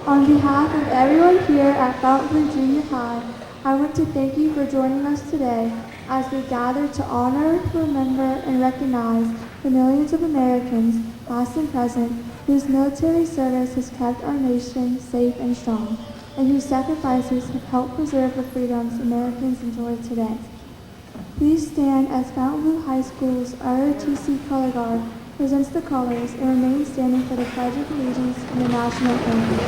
On behalf of everyone here at Fontainebleau Junior High, I want to thank you for joining us today as we gather to honor, remember, and recognize the millions of Americans, past and present, whose military service has kept our nation safe and strong, and whose sacrifices have helped preserve the freedoms Americans enjoy today. Please stand as Fontainebleau High School's ROTC Color Guard presents the colors and remain standing for the Pledge of Allegiance and the National Anthem.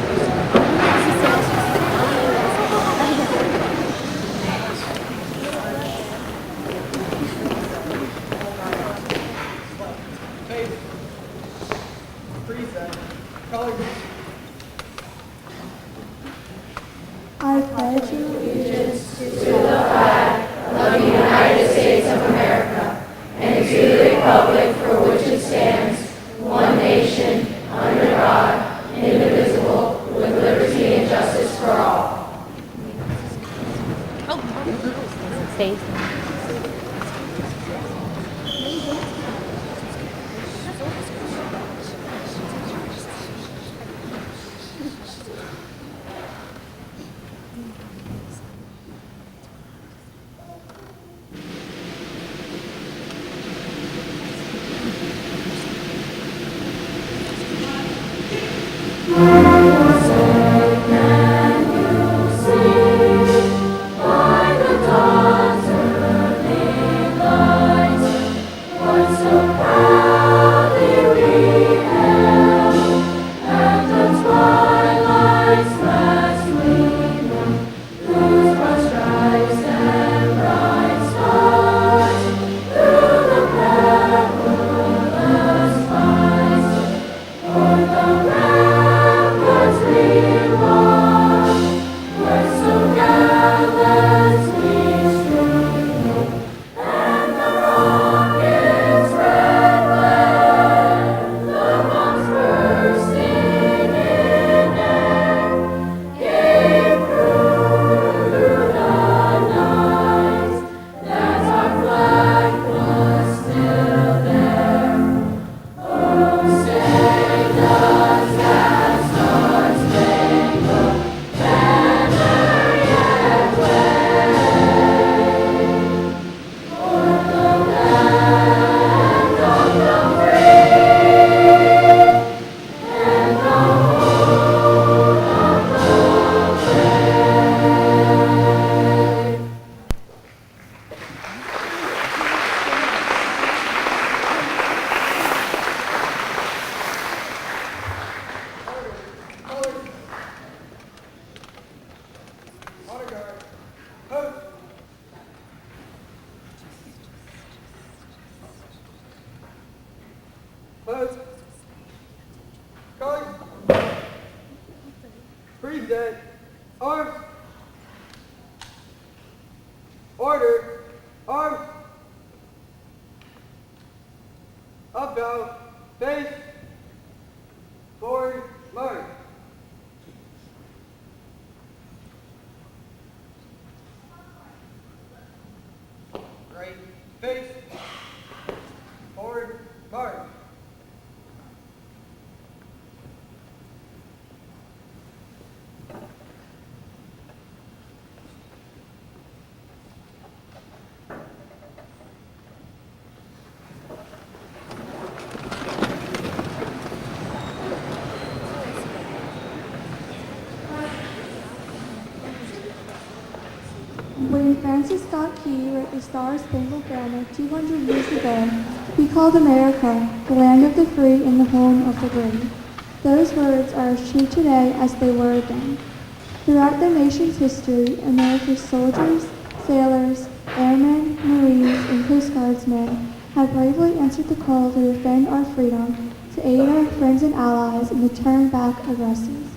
I pledge allegiance to the flag of the United States of America and to the republic for which it stands, one nation, under God, indivisible, with liberty and justice for all. Faith. Pose. Colors. Freeze dead. Arms. Order. Arms. Up bow. Face. Forward. March. Right. Face. Forward. March. When Francis Scott Key wrote the Star Spangled Banner 200 years ago, he called America the land of the free and the home of the brave. Those words are as true today as they were then. Throughout the nation's history, America's soldiers, sailors, airmen, Marines, and Coast Guardsmen have bravely answered the call to defend our freedom, to aid our friends and allies, and to turn back aggressors.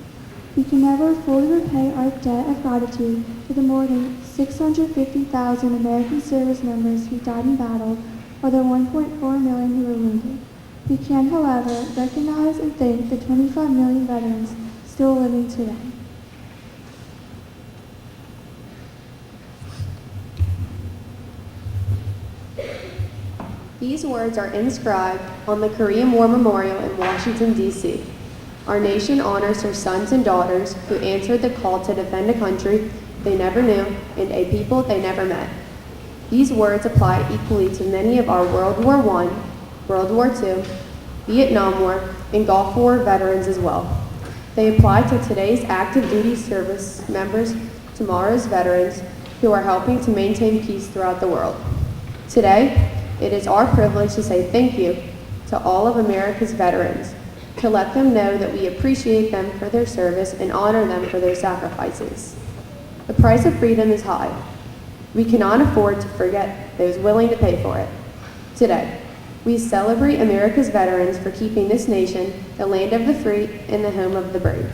We can never fully repay our debt of gratitude to the more than 650,000 American service members who died in battle, or the 1.4 million who were wounded. We can, however, recognize and thank the 25 million veterans still living today. These words are inscribed on the Korean War Memorial in Washington, D.C. Our nation honors her sons and daughters who answered the call to defend a country they never knew and a people they never met. These words apply equally to many of our World War I, World War II, Vietnam War, and Gulf War veterans as well. They apply to today's active duty service members, tomorrow's veterans, who are helping to maintain peace throughout the world. Today, it is our privilege to say thank you to all of America's veterans, to let them know that we appreciate them for their service and honor them for their sacrifices. The price of freedom is high. We cannot afford to forget those willing to pay for it. Today, we celebrate America's veterans for keeping this nation the land of the free and the home of the brave.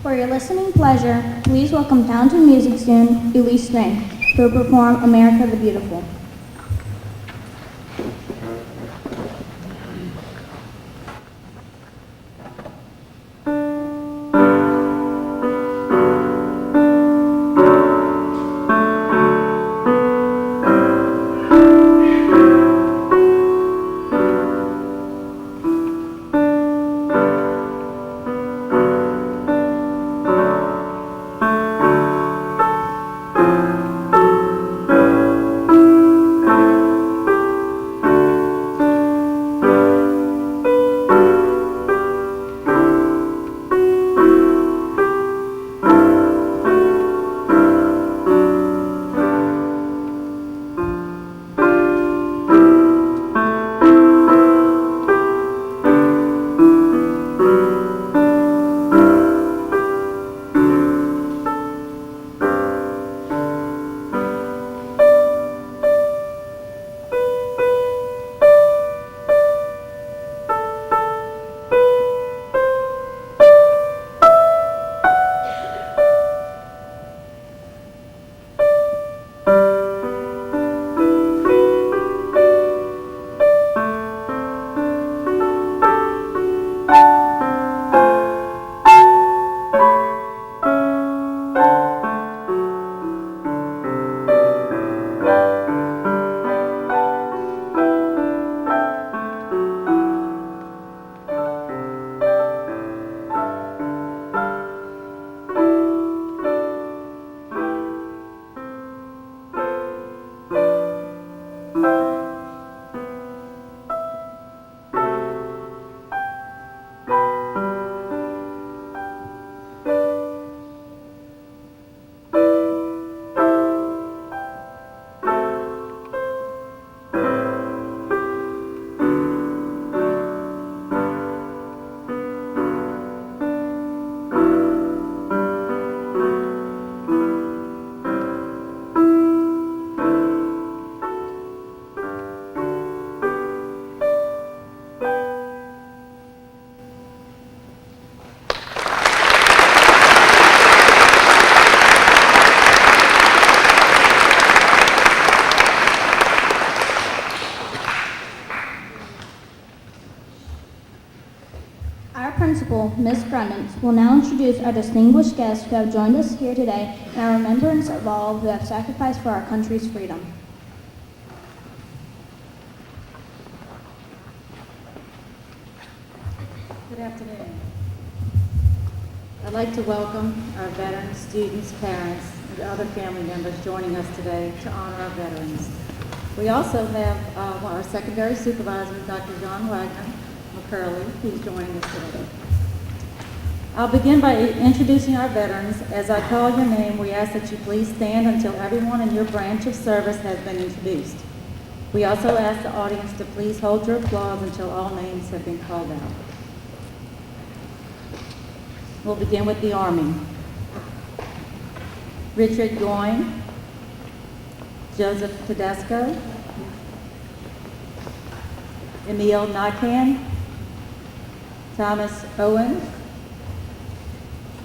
For your listening pleasure, please welcome Fountain Music student Elise Strang, who will perform America the Beautiful. Principal, Ms. Brennan, will now introduce our distinguished guests who have joined us here today in our remembrance of all who have sacrificed for our country's freedom. Good afternoon. I'd like to welcome our veterans, students, parents, and other family members joining us today to honor our veterans. We also have our secondary supervisor, Dr. John Wagner McCurley, who's joining us today. I'll begin by introducing our veterans. As I call your name, we ask that you please stand until everyone in your branch of service has been introduced. We also ask the audience to please hold your applause until all names have been called out. We'll begin with the Army. Richard Goyne, Joseph Tedesco, Emil Nycan, Thomas Owen,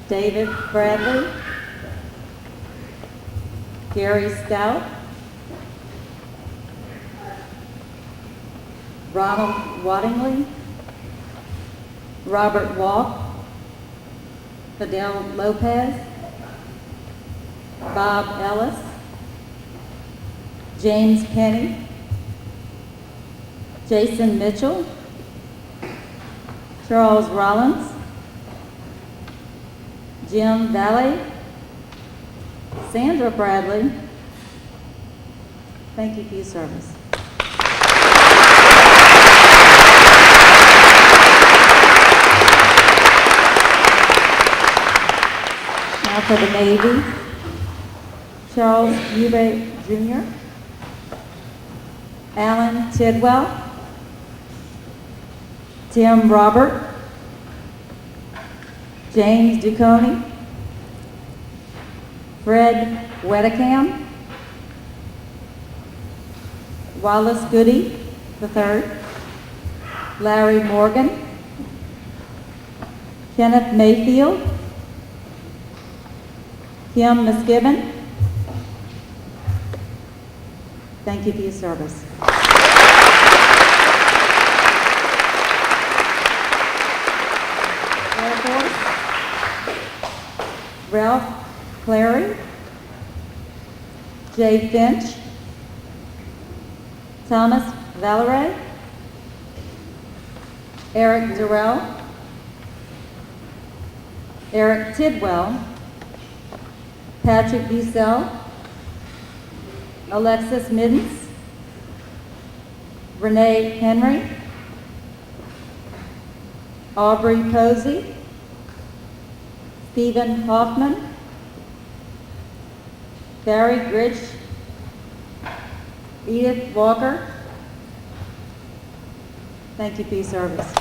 David Bradley, Gary Stout, Ronald Waddingley, Robert Walk, Fidel Lopez, Bob Ellis, James Penny, Jason Mitchell, Charles Rollins, Jim Valley, Sandra Bradley. Thank you for your service. Now for the Navy, Charles Eubank Jr., Alan Tidwell, Tim Robert, James Duconi, Fred Wedecam, Wallace Goody III, Larry Morgan, Kenneth Mayfield, Kim Misgibbon. Thank you for your service. Air Force, Ralph Clary, Jay Finch, Thomas Valeray, Eric Durrell, Eric Tidwell, Patrick Bussell, Alexis Middens, Renee Henry, Aubrey Posey, Stephen Hoffman, Barry Gridge, Edith Walker. Thank you for your service.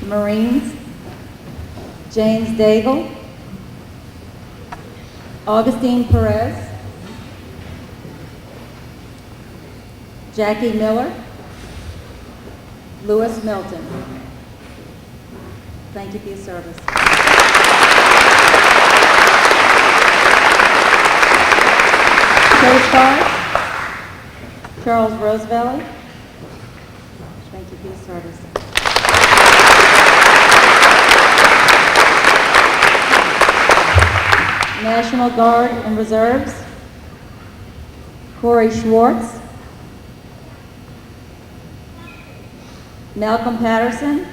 Marines, James Daigle, Augustine Perez, Jackie Miller, Louis Milton. Thank you for your service. Coast Guard, Charles Roosevelt. Thank you for your service. National Guard and Reserves, Corey Schwartz, Malcolm Patterson,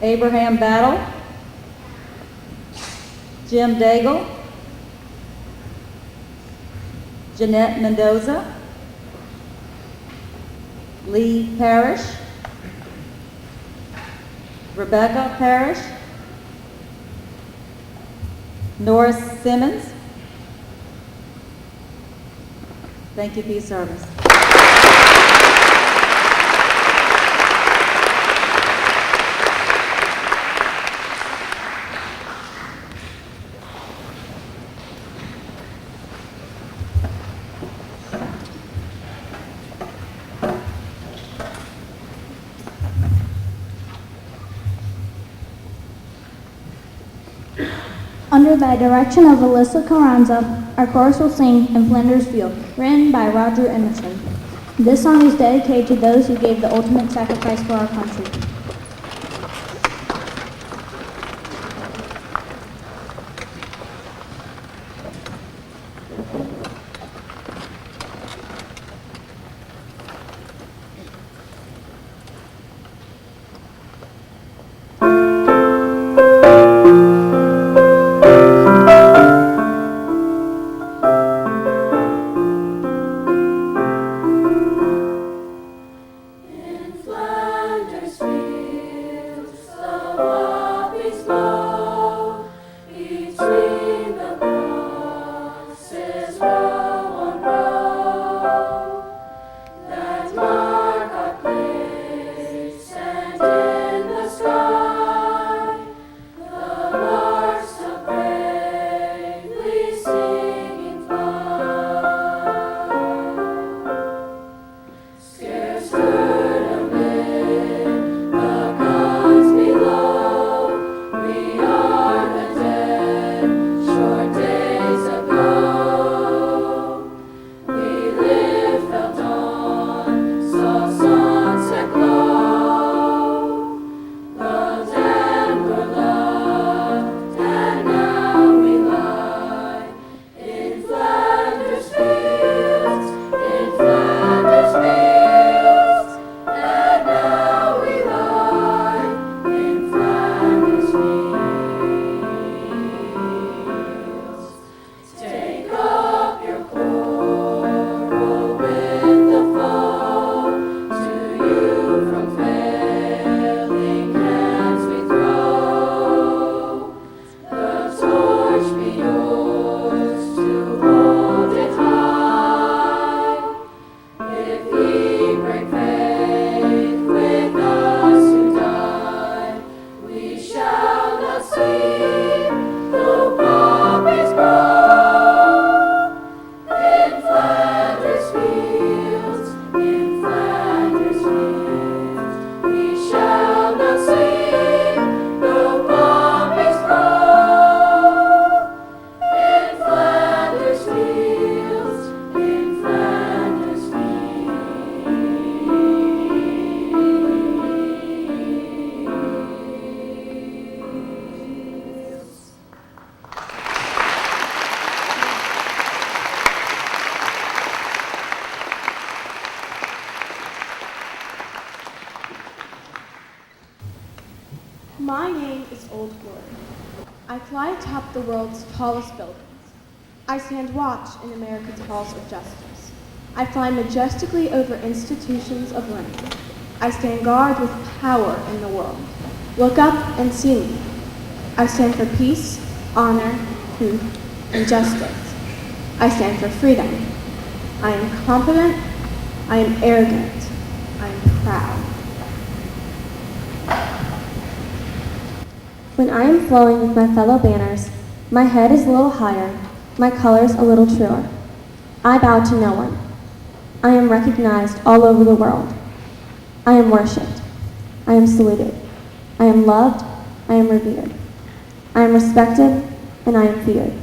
Abraham Battle, Jim Daigle, Jeanette Mendoza, Lee Parrish, Rebecca Parrish, Norris Simmons. Thank you for your service. Under the direction of Alyssa Carranza, our chorus will sing In Flanders Field, written by Roger Emerson. This song is dedicated to those who gave the ultimate sacrifice for our country. In Flanders Field. My name is Old Glory. I fly atop the world's tallest buildings. I stand watch in America's halls of justice. I fly majestically over institutions of learning. I stand guard with power in the world. Look up and see me. I stand for peace, honor, truth, and justice. I stand for freedom. I am confident. I am arrogant. I am proud. When I am flowing with my fellow banners, my head is a little higher, my colors a little truer. I bow to no one. I am recognized all over the world. I am worshipped. I am saluted. I am loved. I am revered. I am respected, and I am feared.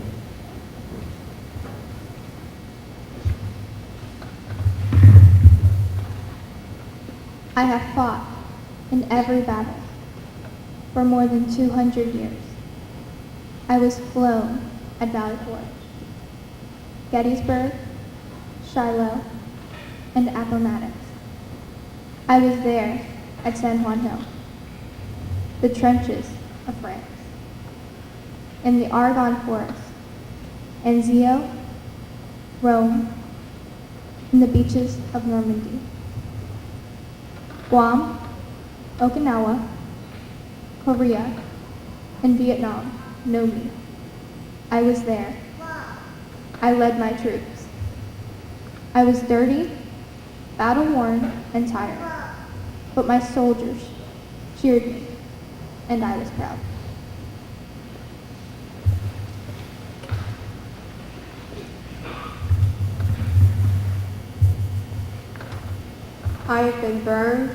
I have fought in every battle for more than 200 years. I was flown at Valley Forge, Gettysburg, Shiloh, and Appomattox. I was there at San Juan Hill, the trenches of France, in the Argonne Forest, Anzio, Rome, and the beaches of Normandy. Guam, Okinawa, Korea, and Vietnam know me. I was there. I led my troops. I was dirty, battle-worn, and tired, but my soldiers cheered me, and I was proud. I have been burned,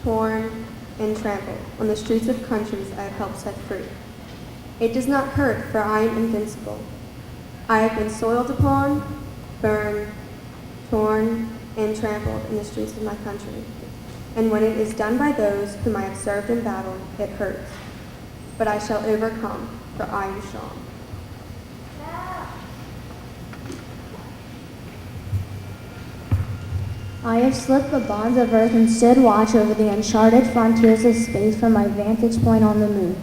torn, and trampled on the streets of countries I have helped set free. It does not hurt, for I am invincible. I have been soiled upon, burned, torn, and trampled in the streets of my country. And when it is done by those whom I have served in battle, it hurts. But I shall overcome, for I am strong. I have slipped the bonds of earth and stood watch over the uncharted frontiers of space from my vantage point on the moon.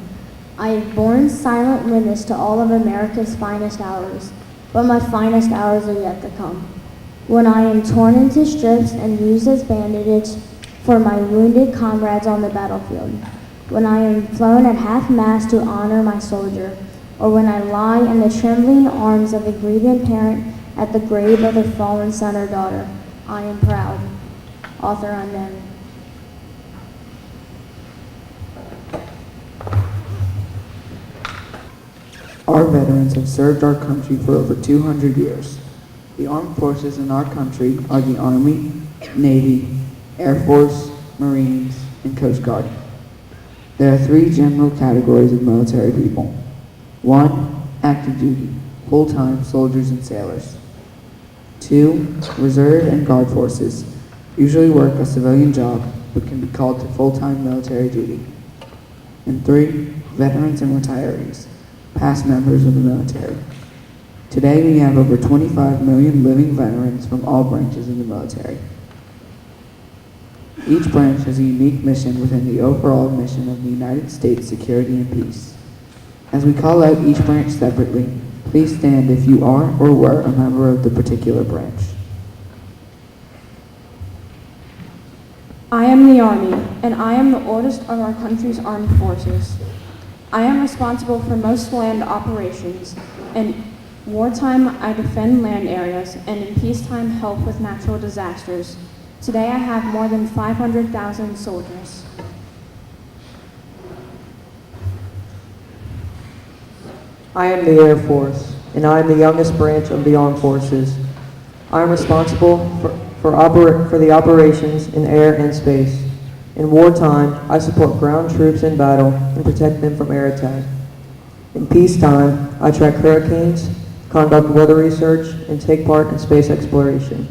I have borne silent witness to all of America's finest hours, but my finest hours are yet to come. When I am torn into strips and used as bandages for my wounded comrades on the battlefield, when I am flown at half-mast to honor my soldier, or when I lie in the trembling arms of a grieving parent at the grave of a fallen son or daughter, I am proud. Author unknown. Our veterans have served our country for over 200 years. The armed forces in our country are the Army, Navy, Air Force, Marines, and Coast Guard. There are three general categories of military people. 1. Active duty, full-time soldiers and sailors. 2. Reserve and Guard forces, usually work a civilian job but can be called to full-time military duty. And 3. Veterans and retirees, past members of the military. Today we have over 25 million living veterans from all branches of the military. Each branch has a unique mission within the overall mission of the United States security and peace. As we call out each branch separately, please stand if you are or were a member of the particular branch. I am the Army, and I am the oldest of our country's armed forces. I am responsible for most land operations. In wartime, I defend land areas, and in peacetime, help with natural disasters. Today, I have more than 500,000 soldiers. I am the Air Force, and I am the youngest branch of the armed forces. I am responsible for the operations in air and space. In wartime, I support ground troops in battle and protect them from air attack. In peacetime, I track hurricanes, conduct weather research, and take part in space exploration.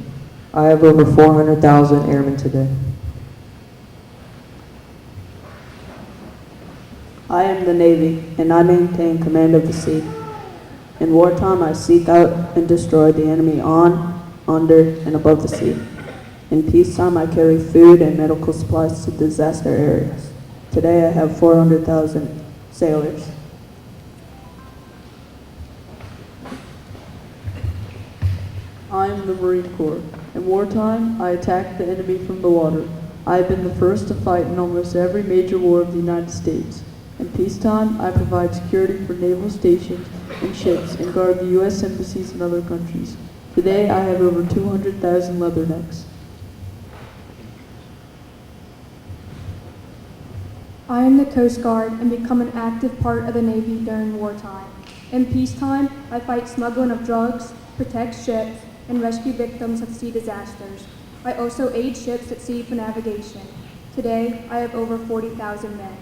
I have over 400,000 airmen today. I am the Navy, and I maintain command of the sea. In wartime, I seek out and destroy the enemy on, under, and above the sea. In peacetime, I carry food and medical supplies to disaster areas. Today I have 400,000 sailors. I am the Marine Corps. In wartime, I attacked the enemy from the water. I have been the first to fight in almost every major war of the United States. In peacetime, I provide security for naval stations and ships and guard the U.S. embassies in other countries. Today, I have over 200,000 leathernecks. I am the Coast Guard and become an active part of the Navy during wartime. In peacetime, I fight smuggling of drugs, protect ships, and rescue victims of sea disasters. I also aid ships at sea for navigation. Today, I have over 40,000 men.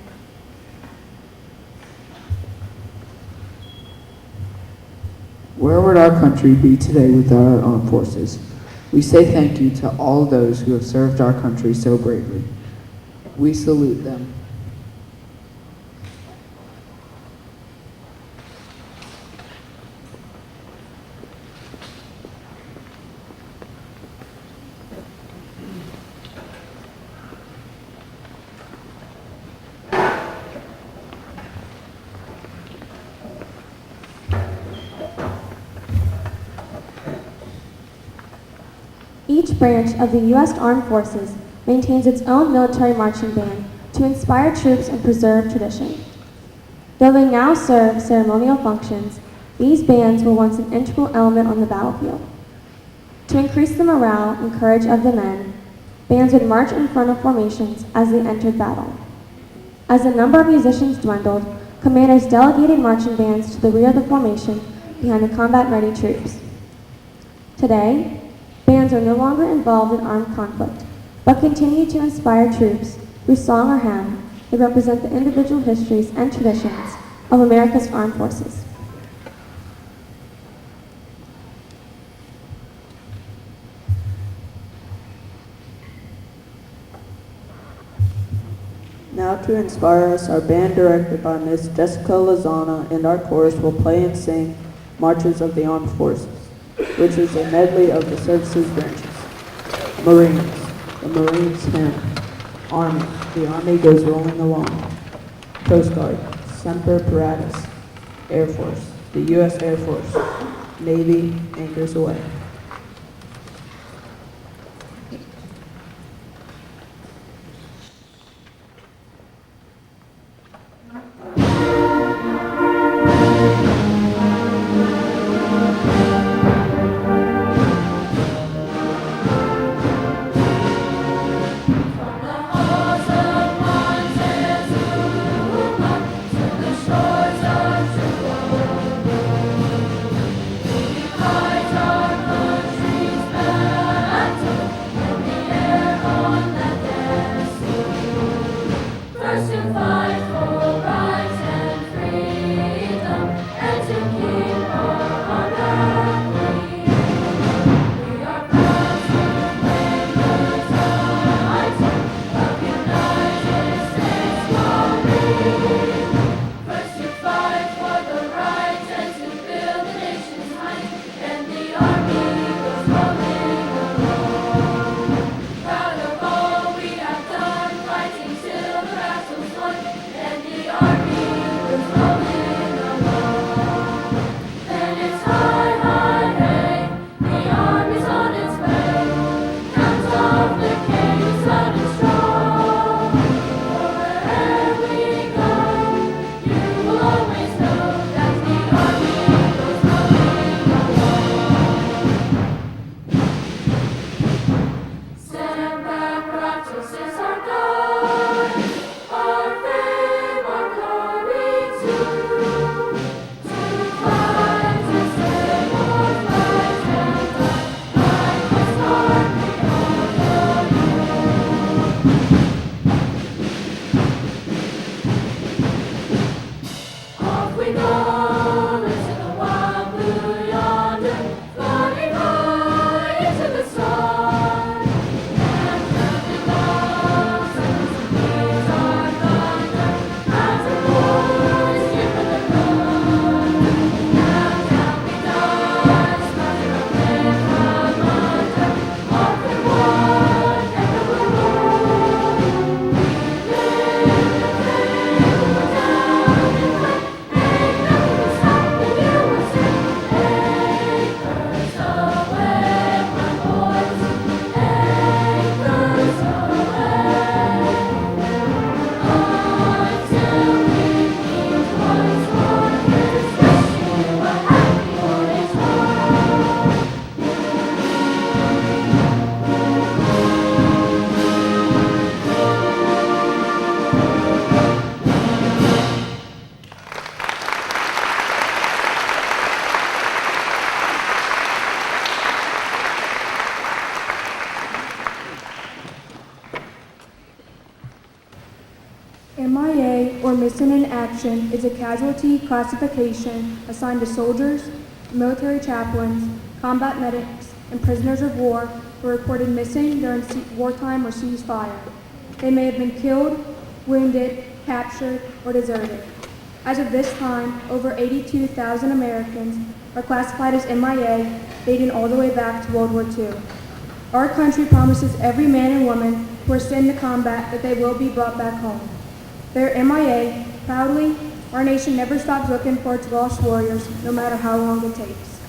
Where would our country be today without our armed forces? We say thank you to all those who have served our country so bravely. We salute them. Each branch of the U.S. Armed Forces maintains its own military marching band to inspire troops and preserve tradition. Though they now serve ceremonial functions, these bands were once an integral element on the battlefield. To increase the morale and courage of the men, bands would march in front of formations as they entered battle. As the number of musicians dwindled, commanders delegated marching bands to the rear of the formation behind the combat-ready troops. Today, bands are no longer involved in armed conflict, but continue to inspire troops through song or hymn that represent the individual histories and traditions of America's armed forces. Now to inspire us, our band directed by Miss Jessica Lozana and our chorus will play and sing Marches of the Armed Forces, which is a medley of the services branches. Marines, the Marines hymn. Army, the Army goes rolling along. Coast Guard, Semper Paratus. Air Force, the U.S. Air Force. Navy, anchors away. Shores of True MIA, or Missing in Action, is a casualty classification assigned to soldiers, military chaplains, combat medics, and prisoners of war who are reported missing during wartime or ceasefire. They may have been killed, wounded, captured, or deserted. As of this time, over 82,000 Americans are classified as MIA, dating all the way back to World War II. Our country promises every man and woman who are sent to combat that they will be brought back home. They're MIA. Proudly, our nation never stops looking for its lost warriors, no matter how long it takes.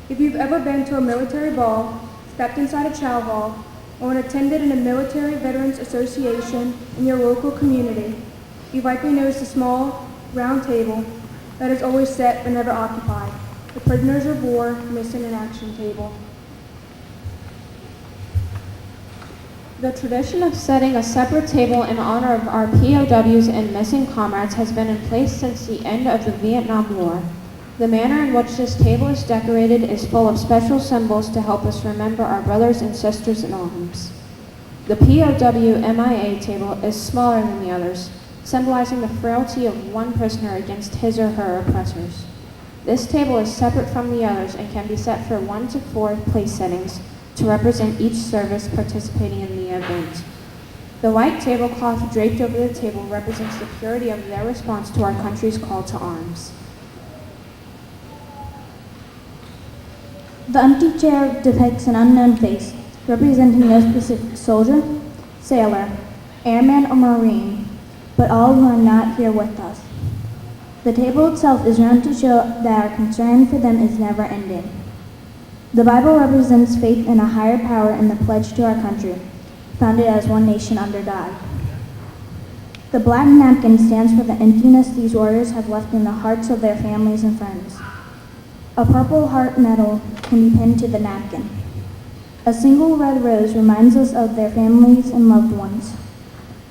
If you've ever been to a military ball, stepped inside a chow hall, or attended in a military veterans association in your local community, you've likely noticed a small, round table that is always set but never occupied, the Prisoners of War Missing in Action table. The tradition of setting a separate table in honor of our POWs and missing comrades has been in place since the end of the Vietnam War. The manner in which this table is decorated is full of special symbols to help us remember our brothers and sisters in arms. The POW MIA table is smaller than the others, symbolizing the frailty of one prisoner against his or her oppressors. This table is separate from the others and can be set for 1 to 4 place settings to represent each service participating in the event. The white tablecloth draped over the table represents the purity of their response to our country's call to arms. The empty chair depicts an unknown face, representing no specific soldier, sailor, airman, or marine, but all who are not here with us. The table itself is round to show that our concern for them is never ending. The Bible represents faith in a higher power and the pledge to our country, founded as one nation under God. The black napkin stands for the emptiness these warriors have left in the hearts of their families and friends. A purple heart medal can be pinned to the napkin. A single red rose reminds us of their families and loved ones.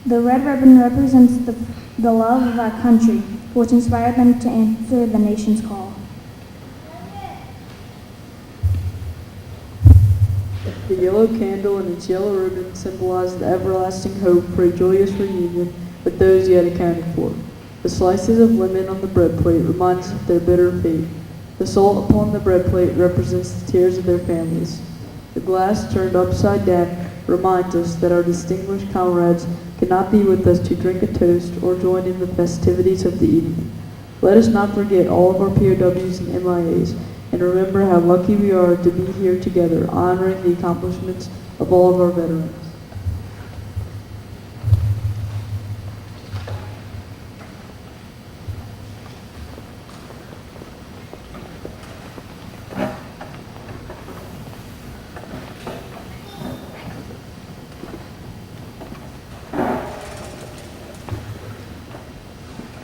The red ribbon represents the love of our country, which inspired them to answer the nation's call. The yellow candle and its yellow ribbon symbolize the everlasting hope for a joyous reunion with those yet accounted for. The slices of lemon on the bread plate remind us of their bitter fate. The salt upon the bread plate represents the tears of their families. The glass turned upside down reminds us that our distinguished comrades cannot be with us to drink a toast or join in the festivities of the evening. Let us not forget all of our POWs and MIAs, and remember how lucky we are to be here together, honoring the accomplishments of all of our veterans.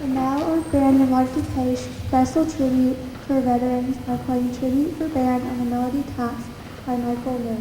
And now our band would like to pay special tribute to our veterans by playing Tribute for Band on the Melody Tax by Michael Liu.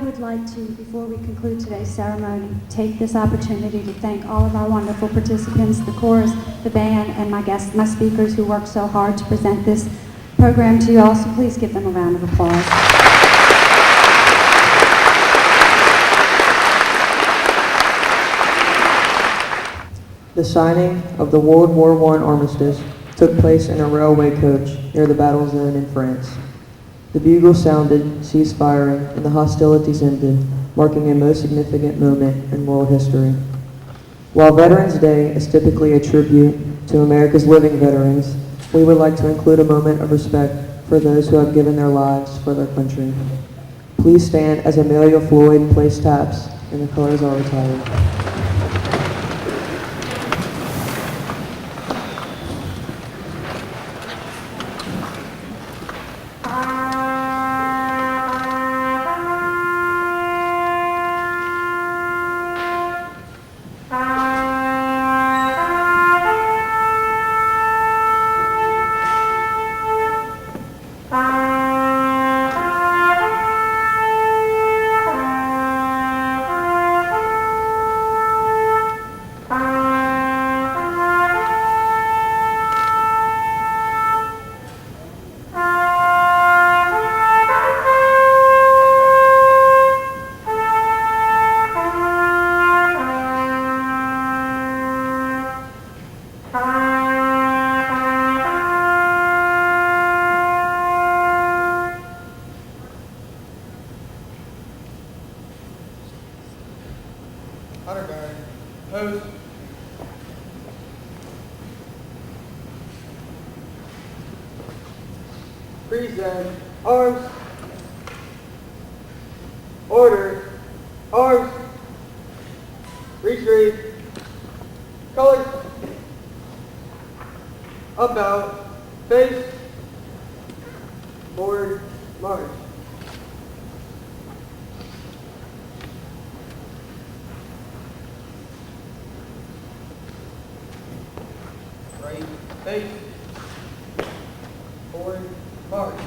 would like to, before we conclude today's ceremony, take this opportunity to thank all of our wonderful participants, the chorus, the band, and my guests, my speakers who worked so hard to present this program to you all. So please give them a round of applause. The signing of the World War I armistice took place in a railway coach near the battle zone in France. The bugle sounded, ceased firing, and the hostilities ended, marking a most significant moment in world history. While Veterans Day is typically a tribute to America's living veterans, we would like to include a moment of respect for those who have given their lives for their country. Please stand as Amelia Floyd plays taps and the colors are retired. Honor guard. Pose. Present. Arms. Order. Arms. Retreat. Colors. About. Face. Forward. March. Right. Face. Forward. March.